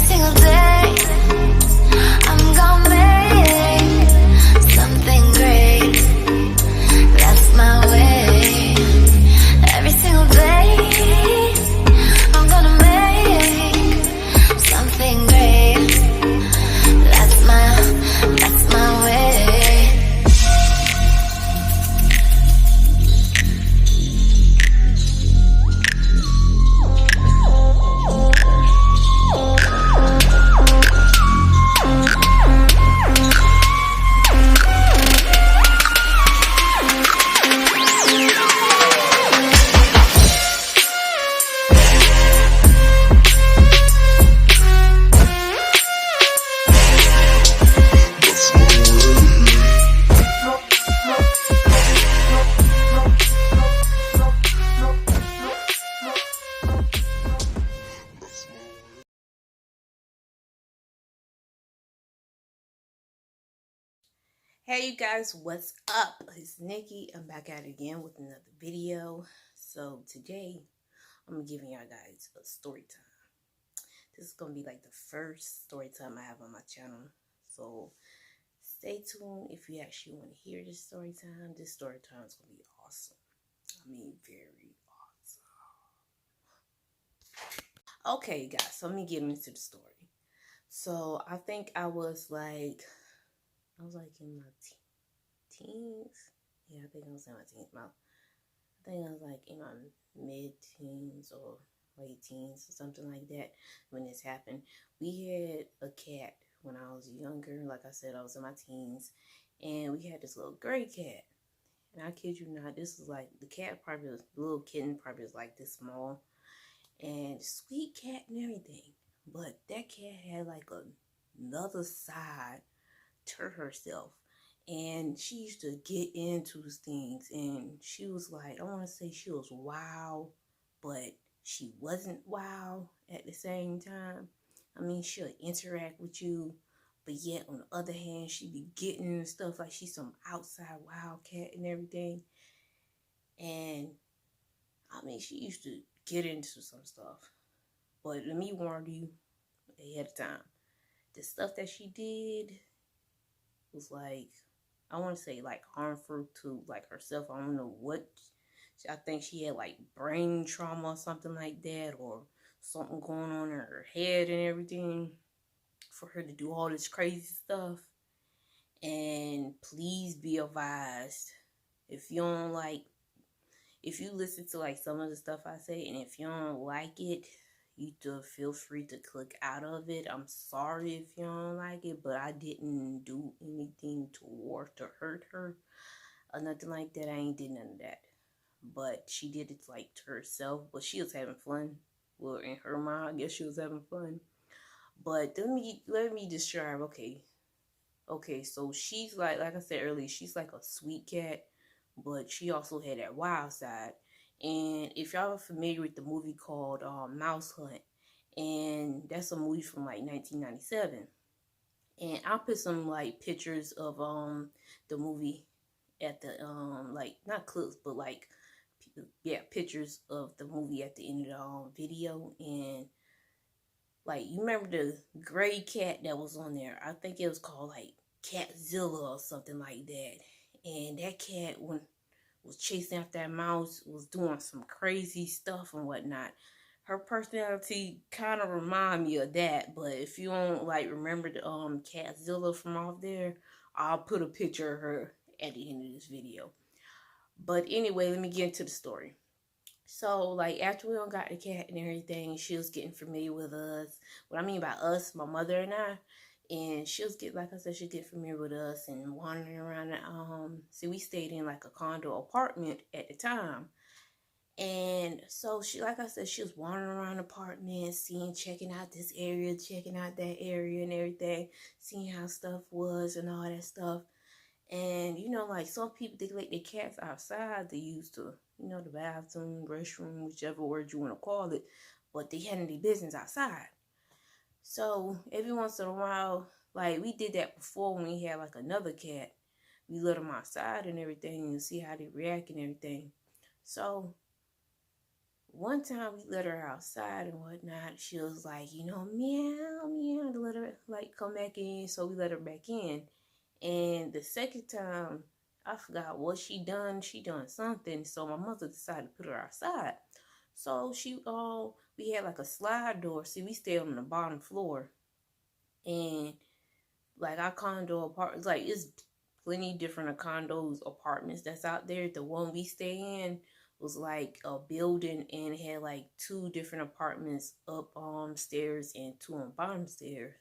single day, I'm gonna make something great. That's my way. Every single day, I'm gonna make something great. That's my way. Hey you guys, what's up? It's Nikki. I'm back at it again with another video. So today I'm giving y'all guys a story time. This is gonna be like the first story time I have on my channel. So stay tuned if you actually want to hear this story time. This story time is gonna be awesome. I mean, very awesome. Okay, guys, so let me get into the story. So I think I was like in my teens. Yeah, I think I was in my teens. I think I was like in my mid-teens or late teens or something like that when this happened. We had a cat when I was younger. Like I said, I was in my teens, and we had this little gray cat. And I kid you not, this was like the cat probably was the little kitten probably was like this small, and sweet cat and everything. But that cat had like another side to herself, and she used to get into things, and she was like, I want to say she was wild, but she wasn't wild at the same time. I mean, she'll interact with you, but yet on the other hand, she be getting stuff like she's some outside wild cat and everything. And I mean, she used to get into some stuff, but let me warn you ahead of time, the stuff that she did was like, I want to say like harmful to like herself. I don't know what. I think she had like brain trauma or something like that, or something going on in her head and everything for her to do all this crazy stuff. And please be advised, if you don't like, if you listen to like some of the stuff I say, and if you don't like it, you do feel free to click out of it. I'm sorry if you don't like it, but I didn't do anything toward to hurt her or nothing like that. I ain't did none of that. But she did it like to herself, but she was having fun. Well, in her mind, I guess she was having fun. But let me describe. Okay, so she's like I said earlier, she's like a sweet cat, but she also had that wild side. And if y'all are familiar with the movie called Mouse Hunt, and that's a movie from like 1997, and I'll put some like pictures of the movie at the like not clips, but like pictures of the movie at the end of the video. And like, you remember the gray cat that was on there? I think it was called like Catzilla or something like that. And that cat, when was chasing after that mouse, was doing some crazy stuff and whatnot. Her personality kind of remind me of that, but if you don't like remember the Catzilla from off there, I'll put a picture of her at the end of this video. But anyway, let me get into the story. So, like, after we all got the cat and everything, she was getting familiar with us. What I mean by us, my mother and I. And she was like I said, she'd get familiar with us and wandering around. See, we stayed in like a condo apartment at the time. And so she, like I said, she was wandering around the apartment, checking out this area, checking out that area and everything, seeing how stuff was and all that stuff. And, you know, like some people, they let their cats outside. They used to, you know, the bathroom, restroom, whichever word you want to call it. But they handle their business outside. So every once in a while, like we did that before when we had like another cat. We let them outside and everything and see how they react and everything. So one time we let her outside and whatnot. She was like, you know, meow, meow, to let her like come back in. So we let her back in. And the second time, I forgot what she done. She done something. So my mother decided to put her outside. So we had like a slide door. See, we stayed on the bottom floor. And like our condo apartments, like it's plenty different condos, apartments that's out there. The one we stay in was like a building and it had like 2 different apartments up stairs and 2 on bottom stairs.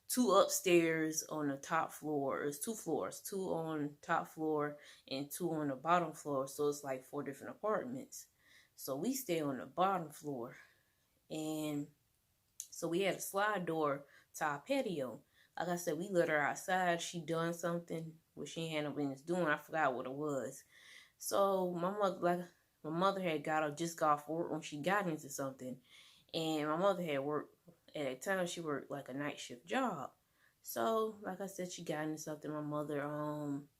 2 upstairs on the top floor. It's 2 floors, 2 on top floor and 2 on the bottom floor. So it's like 4 different apartments. So we stay on the bottom floor. And so we had a slide door to our patio. Like I said, we let her outside. She done something what she had no business doing. I forgot what it was. So my mother had just got off work when she got into something. And my mother had worked at that time. She worked like a night shift job. So like I said, she got into something. My mother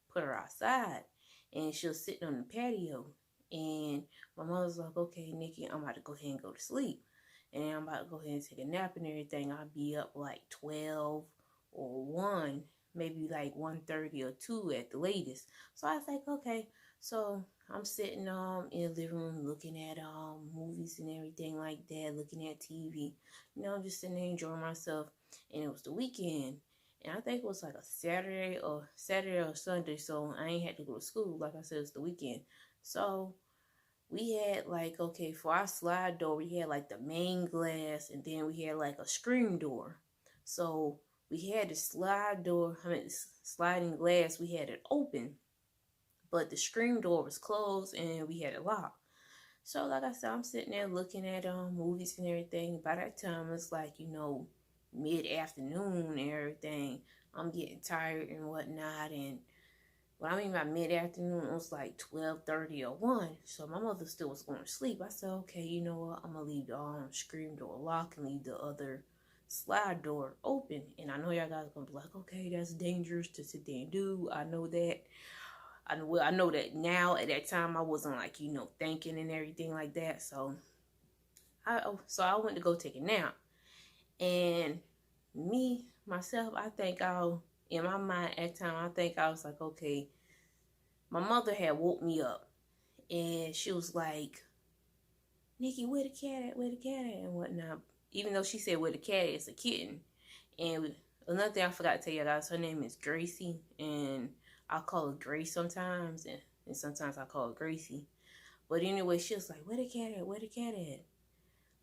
put her outside, and she was sitting on the patio. And my mother was like, "Okay, Nikki, I'm about to go ahead and go to sleep. And I'm about to go ahead and take a nap and everything. I'll be up like 12 or 1, maybe like 1:30 or 2 at the latest." So I was like, okay. So I'm sitting in the living room looking at movies and everything like that, looking at TV. You know, just sitting there enjoying myself. And it was the weekend. And I think it was like a Saturday or Sunday. So I ain't had to go to school. Like I said, it's the weekend. So we had like, okay, for our slide door, we had like the main glass, and then we had like a screen door. So we had the sliding glass, we had it open, but the screen door was closed and we had it locked. So like I said, I'm sitting there looking at movies and everything. By that time, it's like, you know, mid-afternoon and everything. I'm getting tired and whatnot, and when I mean by mid-afternoon, it was like 12:30 or 1. So my mother still was going to sleep. I said, okay, you know what? I'm going to leave the screen door locked and leave the other slide door open. And I know y'all guys are going to be like, okay, that's dangerous to sit there and do. I know that. I know that now. At that time, I wasn't like, you know, thinking and everything like that. So I went to go take a nap. And myself, I think in my mind at the time, I think I was like, okay, my mother had woke me up and she was like, Nikki, where the cat at? Where the cat at? And whatnot. Even though she said where the cat is, a kitten. And another thing I forgot to tell you guys, her name is Gracie. And I call her Grace sometimes. And sometimes I call her Gracie. But anyway, she was like, where the cat at? Where the cat at?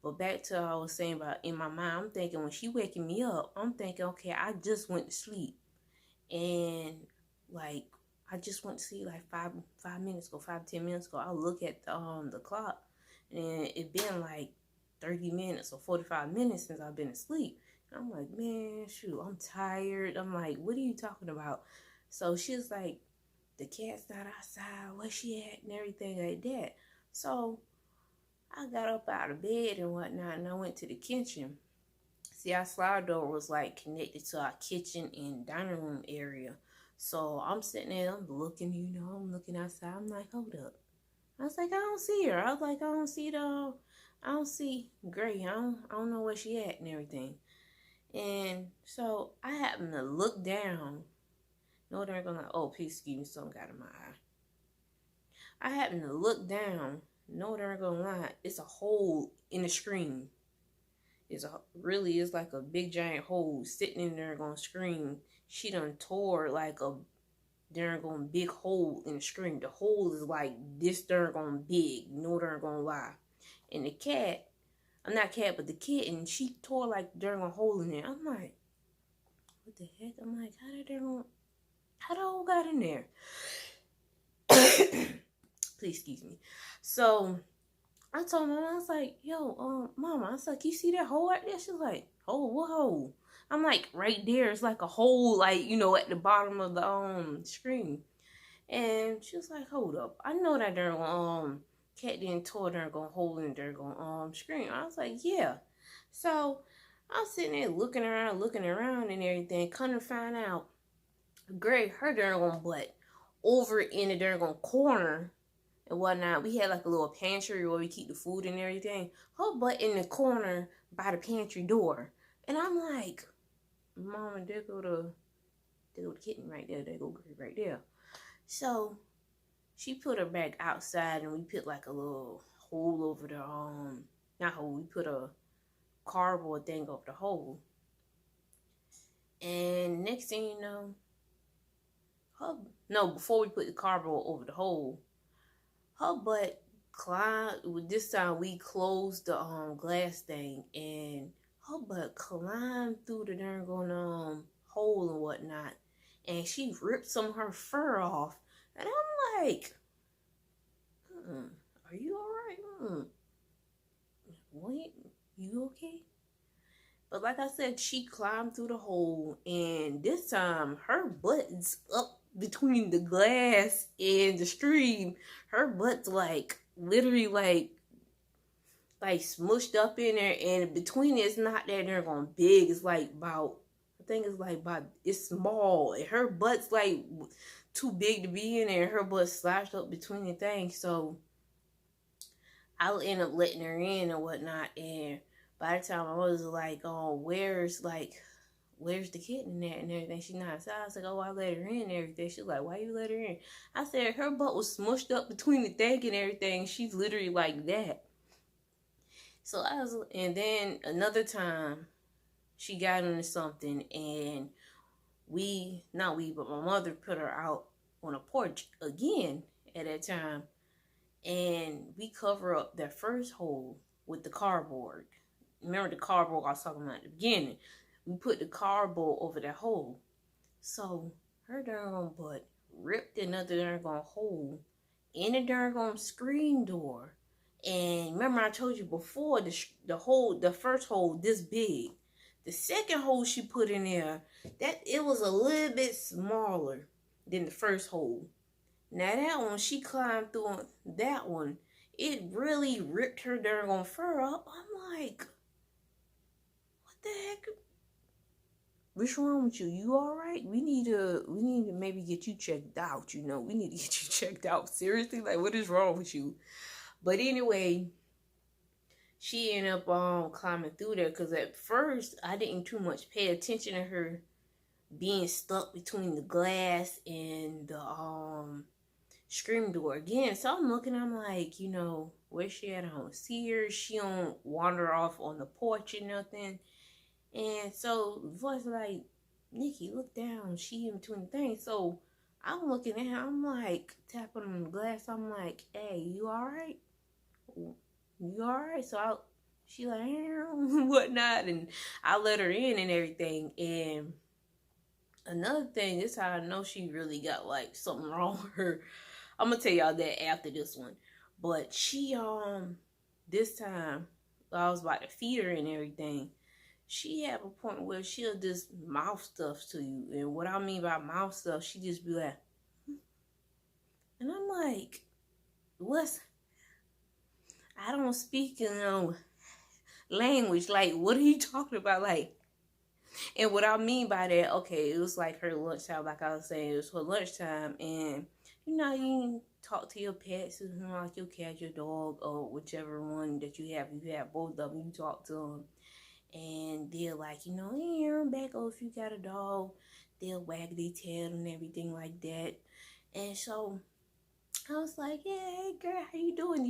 But back to what I was saying about in my mind, I'm thinking when she waking me up, I'm thinking, okay, I just went to sleep. And like, I just went to sleep like 5 minutes ago, 5-10 minutes ago. I look at the clock, and it been like 30 minutes or 45 minutes since I've been asleep. And I'm like, man, shoot, I'm tired. I'm like, what are you talking about? So she's like, the cat's not outside. Where she at? And everything like that. So I got up out of bed and whatnot, and I went to the kitchen. See, our slide door was like connected to our kitchen and dining room area. So I'm sitting there, I'm looking, you know, I'm looking outside. I'm like, hold up. I was like, I don't see her. I was like, I don't see Gray. I don't know where she at and everything. And so I happened to look down. No, they're gonna, oh, please excuse me, something got in my eye. I happened to look down. No, they're gonna lie. It's a hole in the screen. It's like a big giant hole sitting in there on screen. She done tore like a darn gone big hole in the screen. The hole is like this darn gone big. No darn gonna lie. And the cat, I'm not cat, but the kitten, she tore like darn a hole in there. I'm like, what the heck? I'm like, how the hole got in there? Please excuse me. So I told Mama, I was like, yo, Mama, I was like, you see that hole right there? She's like, oh, what hole? I'm like, right there. It's like a hole, like, you know, at the bottom of the screen. And she was like, hold up. I know that there cat didn't tore there gonna hole in there gonna screen. I was like, yeah. So I'm sitting there looking around and everything, come to find out Gray, her darn butt over in the darn corner. and whatnot. We had like a little pantry where we keep the food and everything. Her butt in the corner by the pantry door. And I'm like, Mama, there go the kitten right there. There go Gray right there. So she put her back outside, and we put like a little hole over the not hole. We put a cardboard thing over the hole. And next thing you know, before we put the cardboard over the hole, her butt climbed. This time we closed the glass thing, and her butt climbed through the darn hole and whatnot, and she ripped some of her fur off. And I'm like, are you alright? Wait, you okay? But like I said, she climbed through the hole, and this time her butt's up between the glass and the stream. Her butt's like literally like smushed up in there, and between it's not that they're going big. It's like about, I think it's like about, it's small, and her butt's like too big to be in there. Her butt slashed up between the things. So I'll end up letting her in and whatnot. And by the time I was like, oh, where's the kitten at and everything? She's not outside. I was like, oh, I let her in and everything. She's like, why you let her in? I said, her butt was smushed up between the thing and everything. She's literally like that. So and then another time, she got into something, and but my mother put her out on a porch again at that time, and we cover up that first hole with the cardboard. Remember the cardboard I was talking about at the beginning? We put the cardboard over that hole. So her darn butt ripped another darn hole in the darn screen door. And remember I told you before, the first hole this big. The second hole she put in there, that it was a little bit smaller than the first hole. Now that one, she climbed through that one. It really ripped her darn fur up. I'm like, what the heck? What's wrong with you? You all right? We need to maybe get you checked out. We need to get you checked out. Seriously, like, what is wrong with you? But anyway, she ended up climbing through there, because at first I didn't too much pay attention to her being stuck between the glass and the screen door again. So I'm looking, I'm like, where's she at? I don't see her. She don't wander off on the porch or nothing. And so the voice like, Nikki, look down. She in between the things. So I'm looking at her. I'm like tapping on the glass. I'm like, hey, you all right? You all right? So she like, whatnot, and I let her in and everything. And another thing, this is how I know she really got like something wrong with her. I'm gonna tell y'all that after this one. But she this time I was about to feed her and everything. She had a point where she'll just mouth stuff to you. And what I mean by mouth stuff, she just be like, and I'm like, I don't speak language. Like, what are you talking about? Like, and what I mean by that, okay, it was like her lunchtime, like I was saying, it was her lunchtime, and you talk to your pets, like your cat, your dog, or whichever one that you have. If you have both of them, you talk to them. And they're like, back, or if you got a dog, they'll wag their tail and everything like that. And so I was like, yeah, hey girl, how you doing?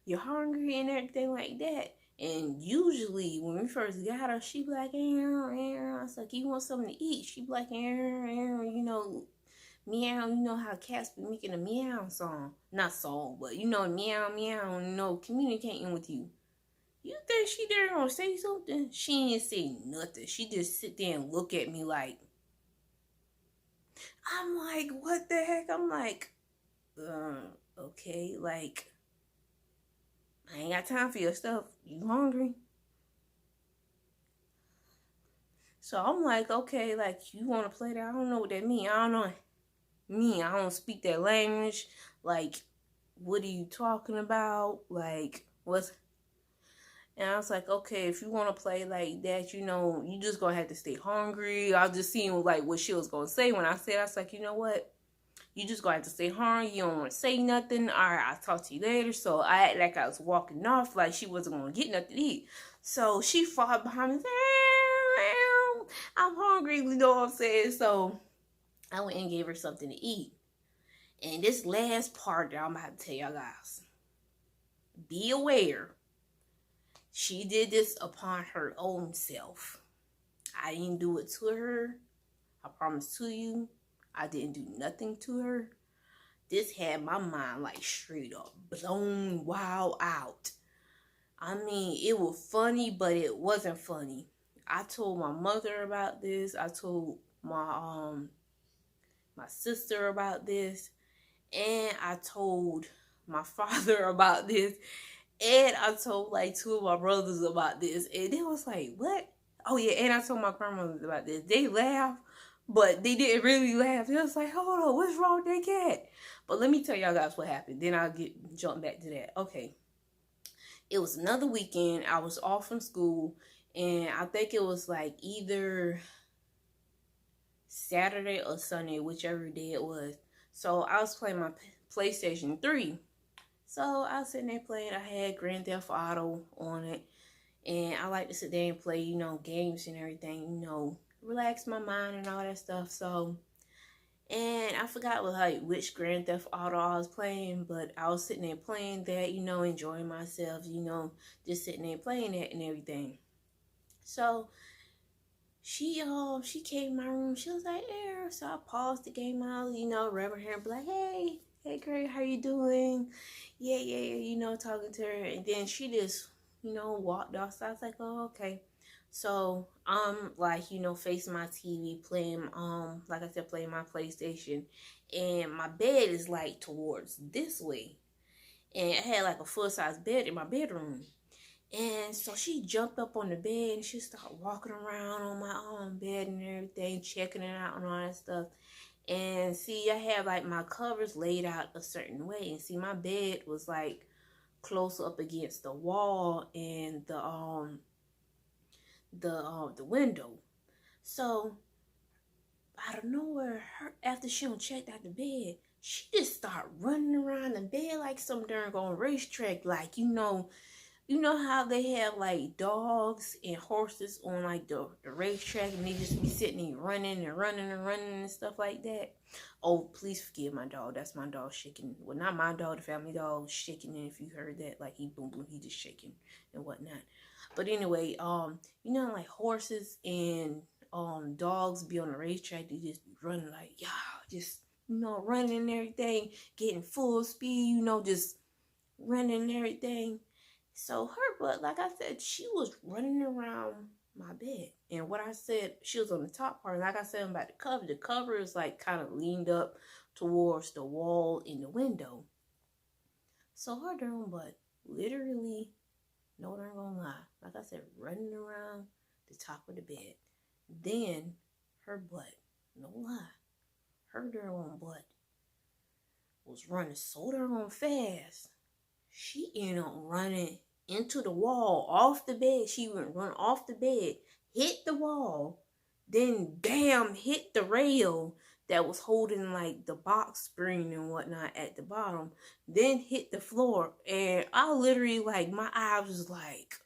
You're hungry and everything like that. And usually when we first got her, she'd be like, I was like, you want something to eat? She'd be like, meow. How cats be making a meow song. Not song, but meow, meow, communicating with you. You think she there gonna say something? She didn't say nothing. She just sit there and look at me like, I'm like, what the heck? I'm like, okay, like, I ain't got time for your stuff. You hungry? So I'm like, okay, like, you want to play that? I don't know what that means. I don't know. I don't speak that language. Like, what are you talking about? Like, what's... And I was like, okay, if you want to play like that, you just going to have to stay hungry. I was just seeing like what she was going to say when I said, I was like, you know what? You just gonna have to stay home. You don't want to say nothing. All right, I'll talk to you later. So I act like I was walking off, like she wasn't gonna get nothing to eat. So she fought behind me. I'm hungry, you know what I'm saying? So I went and gave her something to eat. And this last part that I'm about to tell y'all guys, be aware, she did this upon her own self. I didn't do it to her. I promise to you, I didn't do nothing to her. This had my mind like straight up blown wild out. I mean, it was funny, but it wasn't funny. I told my mother about this. I told my sister about this, and I told my father about this, and I told like 2 of my brothers about this, and they was like, "What?" Oh yeah, and I told my grandmother about this. They laughed, but they didn't really laugh. They was like, "Hold on, what's wrong with that cat?" But let me tell y'all guys what happened. Then I'll jump back to that. Okay. It was another weekend. I was off from school, and I think it was like either Saturday or Sunday, whichever day it was. So I was playing my PlayStation 3. So I was sitting there playing. I had Grand Theft Auto on it, and I like to sit there and play, you know, games and everything, you know, relax my mind and all that stuff. So, and I forgot which Grand Theft Auto I was playing, but I was sitting there playing that, you know, enjoying myself, you know, just sitting there playing it and everything. So she came in my room. She was like, "Air." So I paused the game out, you know, rubbing her, be like, "Hey, girl, how you doing?" Yeah, you know, talking to her, and then she just, you know, walked off. So I was like, "Oh, okay." So I'm like, you know, facing my TV, playing, like I said, playing my PlayStation, and my bed is like towards this way, and I had like a full-size bed in my bedroom. And so she jumped up on the bed and she started walking around on my bed and everything, checking it out and all that stuff. And see, I had like my covers laid out a certain way, and see, my bed was like close up against the wall and the window. So out of nowhere, after she checked out the bed, she just started running around the bed like some darn on racetrack, like, you know how they have like dogs and horses on like the racetrack, and they just be sitting there running and stuff like that. Oh, please forgive my dog. That's my dog shaking. Well, not my dog, the family dog shaking. And if you heard that, like he boom boom, he just shaking and whatnot. But anyway, you know, like horses and dogs be on the racetrack, they just be running like, yeah, just, you know, running and everything, getting full speed, you know, just running and everything. So her butt, like I said, she was running around my bed. And what I said, she was on the top part. Like I said about the cover. The cover is like kind of leaned up towards the wall in the window. So her darn butt, literally, no darn gonna lie, like I said, running around the top of the bed. Then her butt, no lie, her darn butt was running so darn fast. She ended up running into the wall, off the bed. She went run off the bed, hit the wall, then bam, hit the rail that was holding like the box spring and whatnot at the bottom, then hit the floor. And I literally, like, my eyes was like,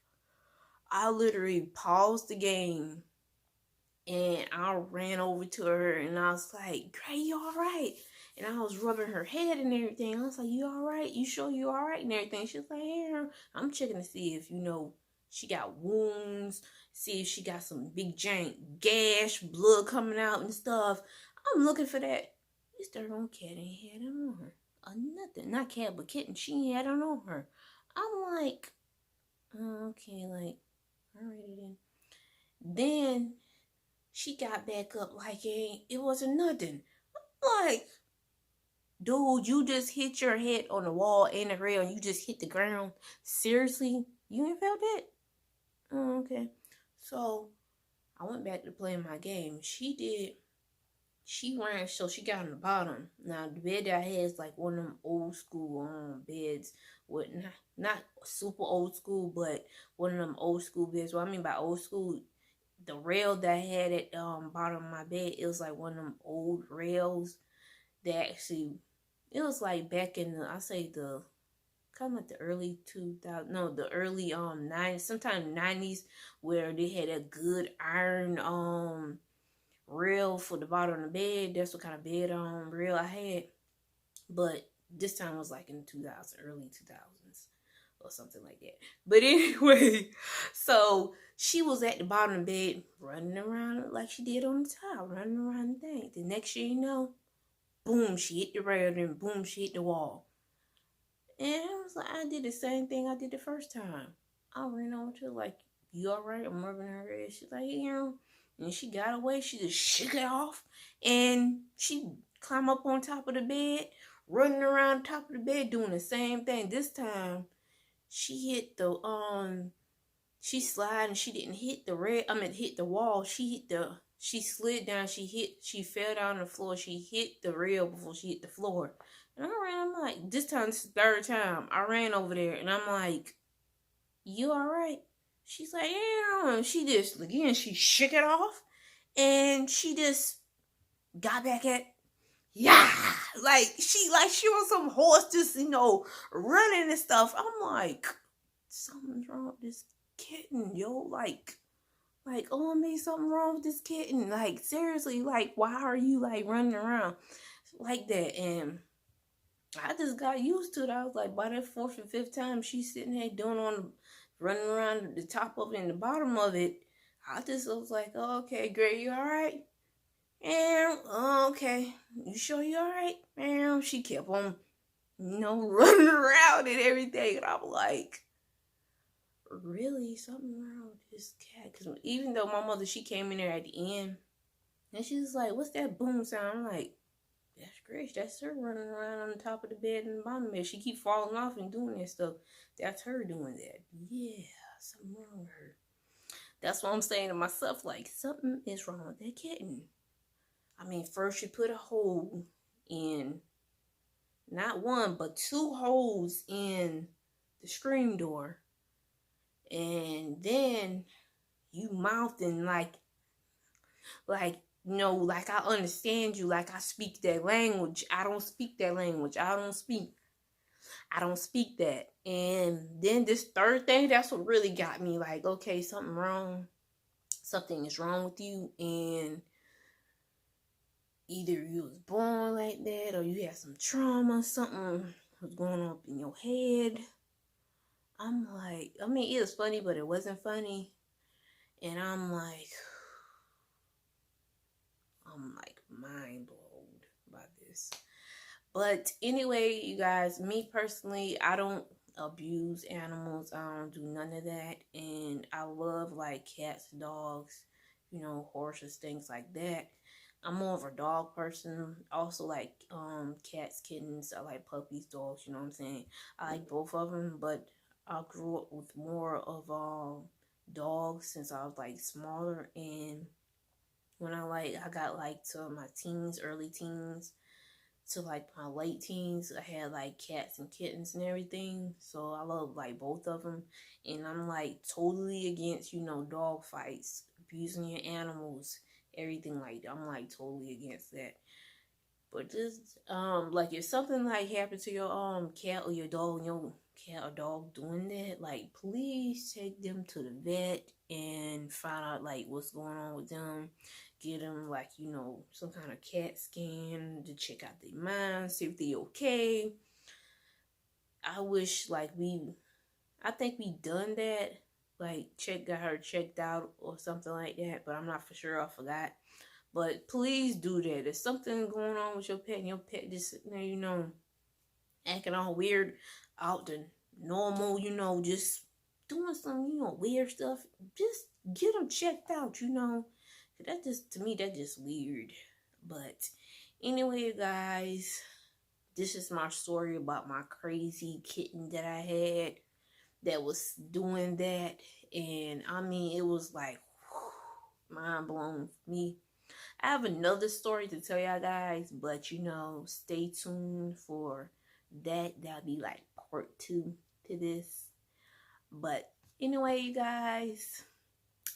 I literally paused the game and I ran over to her and I was like, "Gray, you all right?" And I was rubbing her head and everything. I was like, "You all right? You sure you all right?" And everything. She was like, "Yeah." I'm checking to see if, you know, she got wounds, see if she got some big giant gash, blood coming out and stuff. I'm looking for that. This darn cat ain't had it on her. Nothing. Not cat, but kitten. She ain't had it on her. I'm like, oh, okay, like, alrighty then. Then she got back up like it wasn't nothing. Like, dude, you just hit your head on the wall and the rail and you just hit the ground. Seriously? You ain't felt that? Oh, okay. So I went back to playing my game. She did. She ran, so she got on the bottom. Now the bed that I had is like one of them old school beds with not super old school, but one of them old school beds. What I mean by old school, the rail that I had at bottom of my bed, it was like one of them old rails that actually, it was like back in the, I say the, kind of like the early 2000, no, the early 90s, sometime 90s, where they had a good iron rail for the bottom of the bed. That's what kind of bed rail I had. But this time was like in 2000, early 2000s or something like that. But anyway, so she was at the bottom of the bed running around like she did on the top, running around the thing. The next thing you know, boom, she hit the rail, then boom, she hit the wall. And I was like, I did the same thing I did the first time. I ran over to her like, you alright? I'm rubbing her head. She's like, yeah. And she got away. She just shook it off. And she climbed up on top of the bed, running around the top of the bed, doing the same thing. This time, she hit the, she slid and she didn't hit the hit the wall. She slid down. She fell down on the floor. She hit the rail before she hit the floor. And I'm like, this time, it's the third time. I ran over there and I'm like, you alright? She's like, yeah. She just, again, she shook it off and she just got back at, yeah. Like she was some horse just, running and stuff. I'm like, something's wrong with this kitten, yo. Like, oh, I made something wrong with this kitten. Like, seriously, like, why are you, like, running around like that? And I just got used to it. I was like, by that fourth or fifth time she's sitting there running around the top of it and the bottom of it, I just was like, oh, okay, great, you alright? And, okay, you sure you alright? And she kept on, running around and everything. And I'm like, really? Something wrong with this cat? Because even though my mother, she came in there at the end, and she was like, what's that boom sound? I'm like, that's great. That's her running around on the top of the bed and the bottom of it. She keep falling off and doing that stuff. That's her doing that. Yeah, something wrong with her. That's what I'm saying to myself. Like, something is wrong with that kitten. I mean, first she put a hole in, not one, but 2 holes in the screen door. And then you mouthing like, like I understand you, like I speak that language. I don't speak that language. I don't speak that. And then this third thing, that's what really got me like, okay, something wrong. Something is wrong with you. And either you was born like that or you had some trauma, something was going on in your head. I'm like, I mean, it was funny, but it wasn't funny. And I'm like mind blown by this. But anyway, you guys, me personally, I don't abuse animals. I don't do none of that. And I love like cats, dogs, horses, things like that. I'm more of a dog person. Also like cats, kittens. I like puppies, dogs, you know what I'm saying? I like both of them, but I grew up with more of dogs since I was like smaller. And when I got like to my teens, early teens, to like my late teens, I had like cats and kittens and everything. So I love like both of them. And I'm like totally against, dog fights, abusing your animals, everything like that. I'm like totally against that. But just like if something like happened to your cat or your dog, and your cat or dog doing that, like please take them to the vet and find out like what's going on with them. Get them like some kind of cat scan to check out their mind, see if they okay. I wish I think we done that, like got her checked out or something like that, but I'm not for sure. I forgot. But please do that. If something going on with your pet and your pet just sitting there, acting all weird, out the normal, just doing some, weird stuff, just get them checked out, That just, to me, that's just weird. But anyway, guys, this is my story about my crazy kitten that I had that was doing that. And I mean, it was like mind blowing for me. I have another story to tell y'all guys, but stay tuned for that. That'll be like part 2 to this. But anyway, you guys,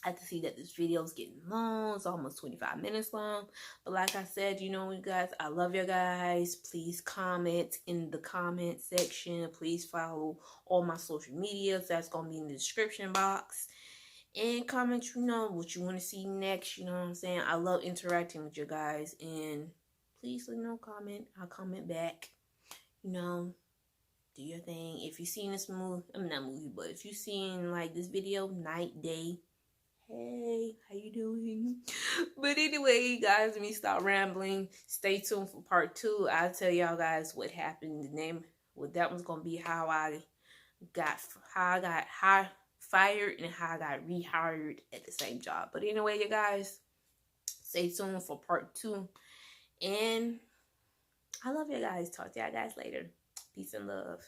I can see that this video is getting long. It's almost 25 minutes long. But like I said, you know, you guys, I love you guys. Please comment in the comment section. Please follow all my social medias. That's going to be in the description box. And comment, you know, what you want to see next. You know what I'm saying? I love interacting with you guys. And please, you know, comment. I'll comment back. You know, do your thing. If you've seen this movie, I mean, not movie, but if you've seen, like, this video, night, day, hey, how you doing? But anyway, guys, let me stop rambling. Stay tuned for part 2. I'll tell y'all guys what happened. The name, well, that one's gonna be how I got fired and how I got rehired at the same job. But anyway, you guys, stay tuned for part 2. And I love you guys. Talk to y'all guys later. Peace and love.